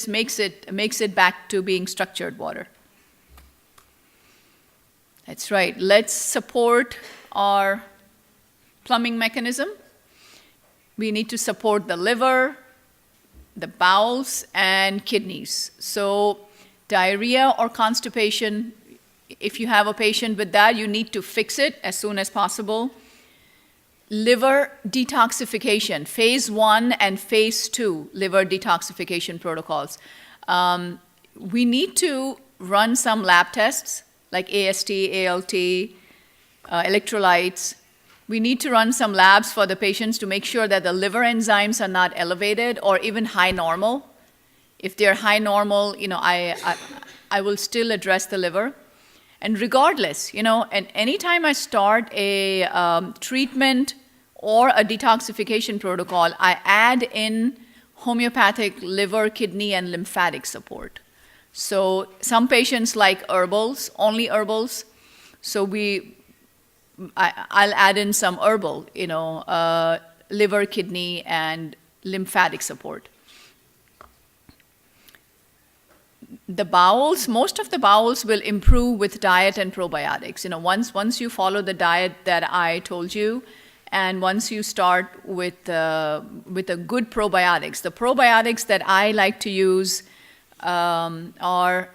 makes it back to being structured water. That's right. Let's support our plumbing mechanism. We need to support the liver, the bowels, and kidneys. So diarrhea or constipation, if you have a patient with that, you need to fix it as soon as possible. Liver detoxification, phase 1 and phase 2 liver detoxification protocols. We need to run some lab tests like AST, ALT, electrolytes. We need to run some labs for the patients to make sure that the liver enzymes are not elevated or even high normal. If they're high normal, I will still address the liver. And regardless, and anytime I start a treatment or a detoxification protocol, I add in homeopathic liver, kidney, and lymphatic support. So some patients like herbals, only herbals. So I'll add in some herbal, liver, kidney, and lymphatic support. The bowels, most of the bowels will improve with diet and probiotics. Once you follow the diet that I told you, and once you start with a good probiotics, the probiotics that I like to use are,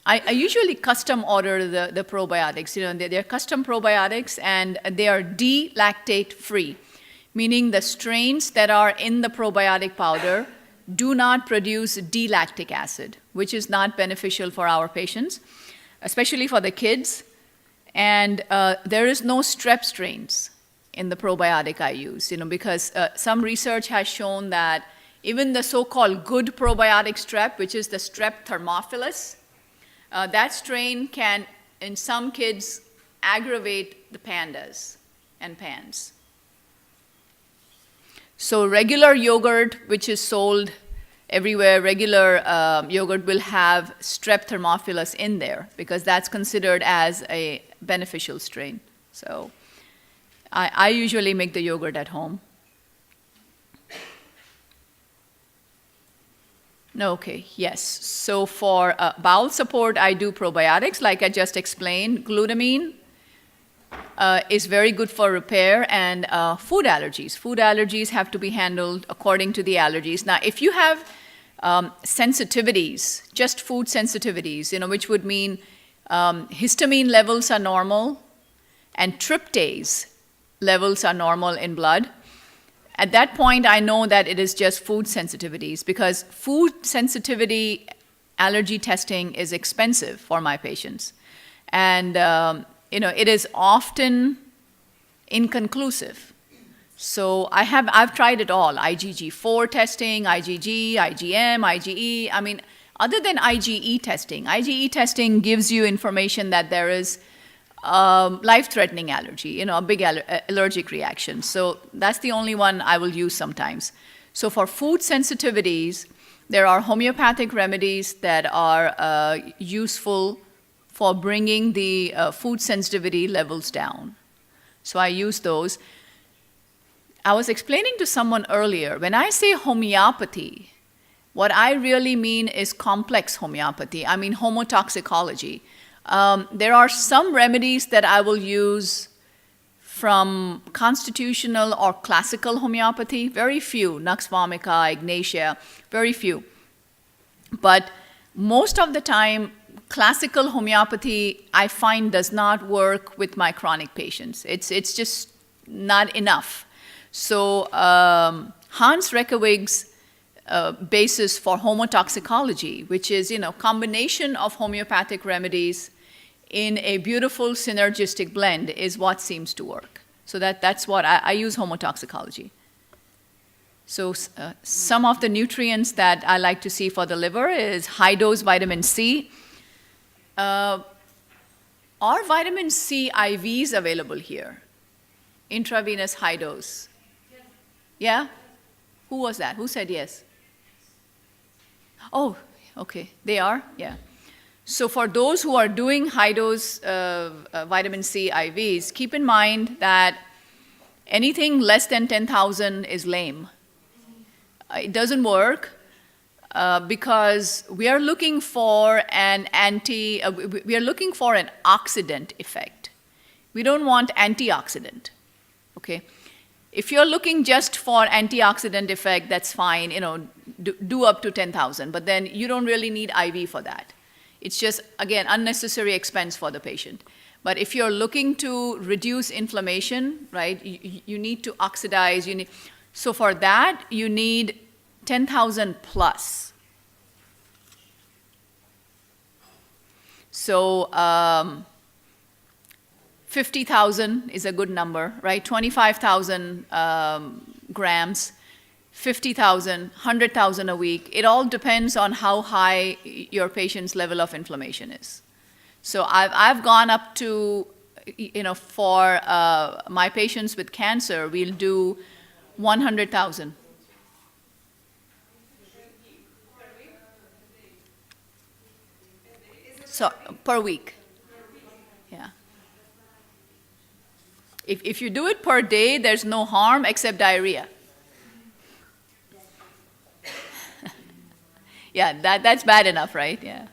I usually custom order the probiotics. They're custom probiotics, and they are D-lactate free, meaning the strains that are in the probiotic powder do not produce D-lactic acid, which is not beneficial for our patients, especially for the kids. And there is no strep strains in the probiotic I use, because some research has shown that even the so-called good probiotic strep, which is the strep thermophilus, that strain can, in some kids, aggravate the pandas and pans. So regular yogurt, which is sold everywhere, regular yogurt will have strep thermophilus in there because that's considered as a beneficial strain. So I usually make the yogurt at home. Okay, yes. So for bowel support, I do probiotics, like I just explained. Glutamine is very good for repair, and food allergies. Food allergies have to be handled according to the allergies. Now, if you have sensitivities, just food sensitivities, which would mean histamine levels are normal and tryptase levels are normal in blood, at that point, I know that it is just food sensitivities, because food sensitivity allergy testing is expensive for my patients. And, it is often inconclusive. So I've tried it all, IgG4 testing, IgG, IgM, IgE. I mean, other than IgE testing gives you information that there is life-threatening allergy, a big allergic reaction. So that's the only one I will use sometimes. So for food sensitivities, there are homeopathic remedies that are useful for bringing the food sensitivity levels down. So I use those. I was explaining to someone earlier, when I say homeopathy, what I really mean is complex homeopathy. I mean homotoxicology. There are some remedies that I will use from constitutional or classical homeopathy, very few, Nux vomica, Ignatia, very few. But most of the time, classical homeopathy, I find, does not work with my chronic patients. It's just not enough. So Hans Reckewig's basis for homotoxicology, which is, combination of homeopathic remedies in a beautiful synergistic blend, is what seems to work. So that's what I use homotoxicology. So some of the nutrients that I like to see for the liver is high-dose vitamin C. Are vitamin C IVs available here? Intravenous high dose? Yeah? Who was that? Who said yes? Oh, okay. They are? Yeah. So for those who are doing high-dose vitamin C IVs, keep in mind that anything less than 10,000 is lame. It doesn't work because we are looking for an oxidant effect. We don't want antioxidant, okay? If you're looking just for antioxidant effect, that's fine, do up to 10,000, but then you don't really need IV for that. It's just, again, unnecessary expense for the patient. But if you're looking to reduce inflammation, right, you need to oxidize, so for that, you need 10,000 plus. So 50,000 is a good number, right? 25,000 grams, 50,000, 100,000 a week. It all depends on how high your patient's level of inflammation is. So I've gone up to, for my patients with cancer, we'll do 100,000. So per week, yeah. If you do it per day, there's no harm except diarrhea. Yeah, that's bad enough, right? Yeah.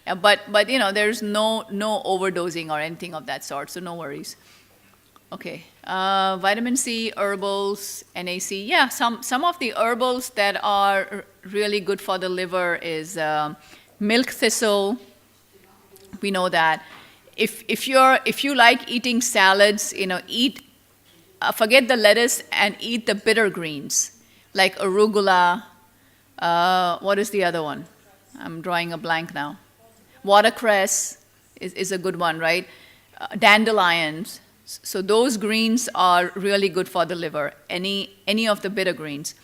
Yeah, but there's no overdosing or anything of that sort, so no worries. Okay, vitamin C, herbals, NAC. Yeah, some of the herbals that are really good for the liver is milk thistle. We know that. If you like eating salads, forget the lettuce and eat the bitter greens like arugula. What is the other one? I'm drawing a blank now. Watercress is a good one, right? Dandelions. So those greens are really good for the liver. Any of the bitter greens.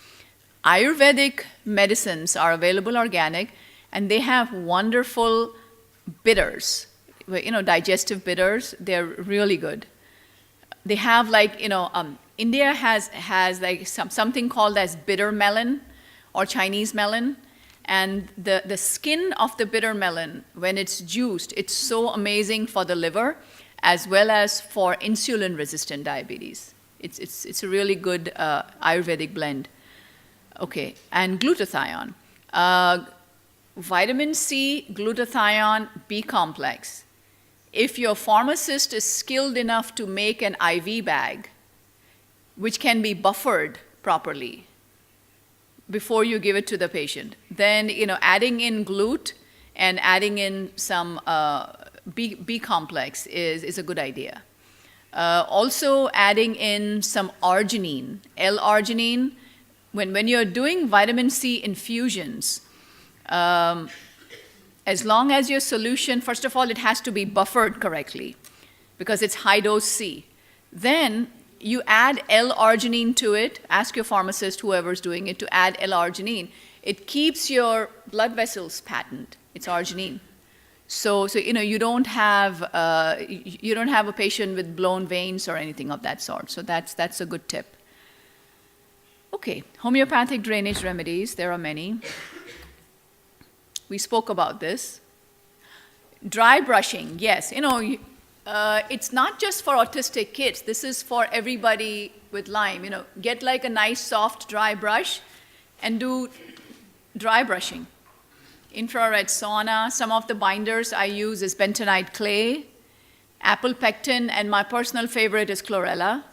Ayurvedic medicines are available organic, and they have wonderful bitters. Digestive bitters. They're really good. They have India has like something called as bitter melon or Chinese melon. And the skin of the bitter melon, when it's juiced, it's so amazing for the liver as well as for insulin-resistant diabetes. It's a really good Ayurvedic blend. Okay, and glutathione. Vitamin C, glutathione, B complex. If your pharmacist is skilled enough to make an IV bag, which can be buffered properly, before you give it to the patient, then adding in glut and adding in some B complex is a good idea. Also adding in some arginine, L-arginine. When you're doing vitamin C infusions, as long as your solution, first of all, it has to be buffered correctly because it's high dose C. Then you add L-arginine to it. Ask your pharmacist, whoever's doing it, to add L-arginine. It keeps your blood vessels patent. It's arginine. So you don't have a patient with blown veins or anything of that sort. So that's a good tip. Okay, homeopathic drainage remedies. There are many. We spoke about this. Dry brushing. Yes, it's not just for autistic kids. This is for everybody with Lyme. Get like a nice soft dry brush and do dry brushing. Infrared sauna. Some of the binders I use is bentonite clay, apple pectin, and my personal favorite is chlorella.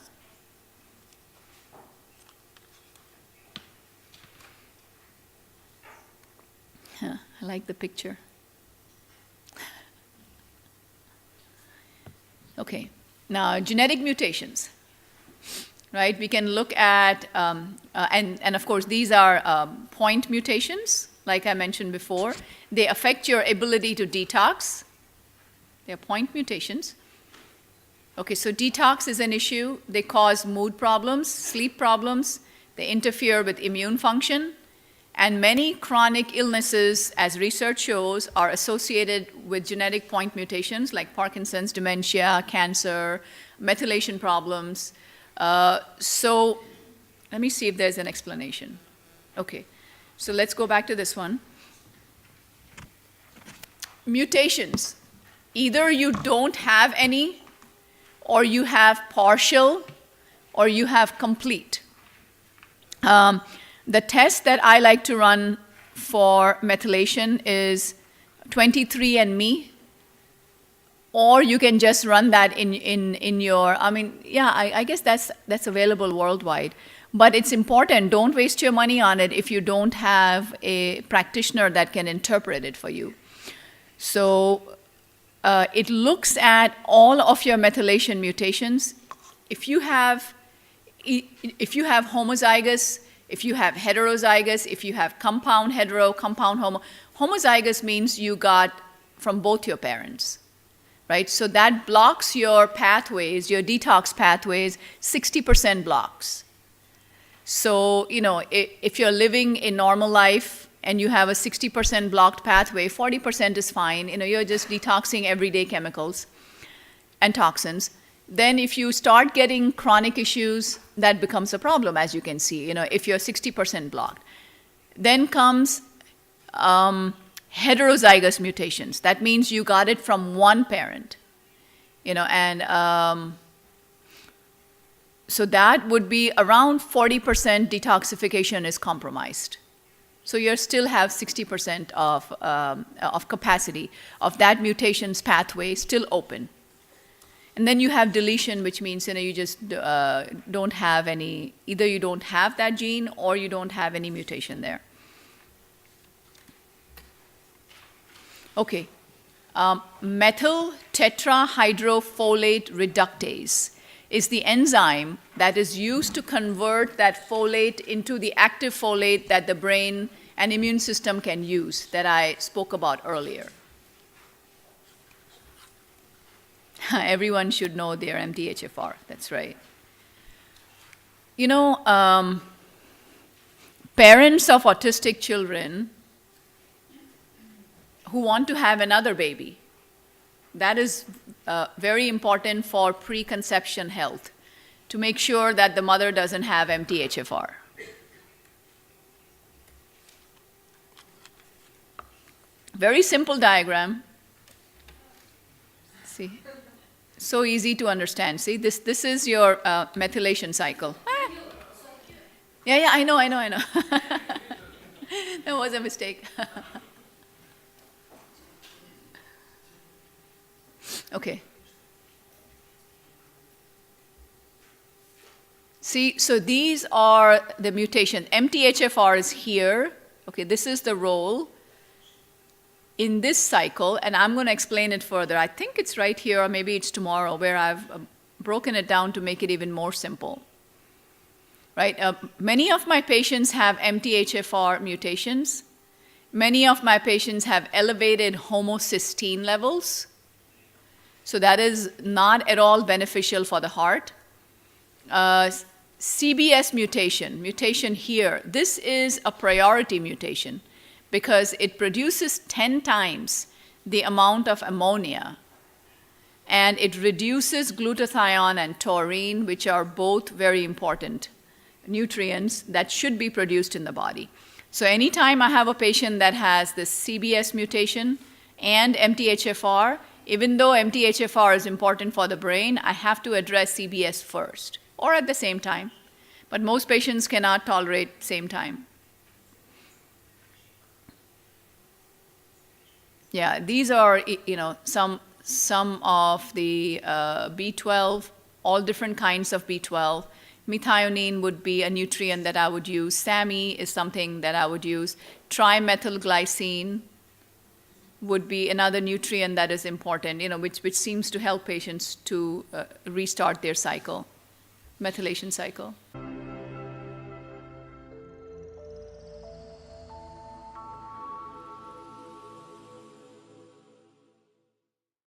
I like the picture. Okay, now genetic mutations, right? We can look at, and of course these are point mutations, like I mentioned before. They affect your ability to detox. They're point mutations. Okay, so detox is an issue. They cause mood problems, sleep problems. They interfere with immune function. And many chronic illnesses, as research shows, are associated with genetic point mutations like Parkinson's, dementia, cancer, methylation problems. So let me see if there's an explanation. Okay, so let's go back to this one. Mutations. Either you don't have any, or you have partial, or you have complete. The test that I like to run for methylation is 23andMe, or you can just run that in your, I guess that's available worldwide. But it's important, don't waste your money on it if you don't have a practitioner that can interpret it for you. So it looks at all of your methylation mutations. If you have homozygous, if you have heterozygous, if you have compound hetero, compound homo, homozygous means you got from both your parents, right? So that blocks your pathways, your detox pathways, 60% blocks. So, if you're living a normal life and you have a 60% blocked pathway, 40% is fine. You're just detoxing everyday chemicals and toxins. Then if you start getting chronic issues, that becomes a problem, as you can see, if you're 60% blocked. Then comes heterozygous mutations. That means you got it from one parent, so that would be around 40% detoxification is compromised. So you still have 60% of capacity of that mutation's pathway still open. And then you have deletion, which means you just don't have any, either you don't have that gene or you don't have any mutation there. Okay, methyl tetrahydrofolate reductase is the enzyme that is used to convert that folate into the active folate that the brain and immune system can use, that I spoke about earlier. Everyone should know their MTHFR, that's right. Parents of autistic children who want to have another baby, that is very important for preconception health, to make sure that the mother doesn't have MTHFR. Very simple diagram. See, so easy to understand. See, this is your methylation cycle. Yeah, I know. That was a mistake. Okay. See, so these are the mutations. MTHFR is here. Okay, this is the role in this cycle, and I'm going to explain it further. I think it's right here, or maybe it's tomorrow, where I've broken it down to make it even more simple. Right? Many of my patients have MTHFR mutations. Many of my patients have elevated homocysteine levels. So that is not at all beneficial for the heart. CBS mutation here, this is a priority mutation because it produces 10 times the amount of ammonia, and it reduces glutathione and taurine, which are both very important nutrients that should be produced in the body. So anytime I have a patient that has this CBS mutation and MTHFR, even though MTHFR is important for the brain, I have to address CBS first, or at the same time. But most patients cannot tolerate same time. Yeah, these are some of the B12, all different kinds of B12. Methionine would be a nutrient that I would use. SAMe is something that I would use. Trimethylglycine would be another nutrient that is important, which seems to help patients to restart their cycle, methylation cycle.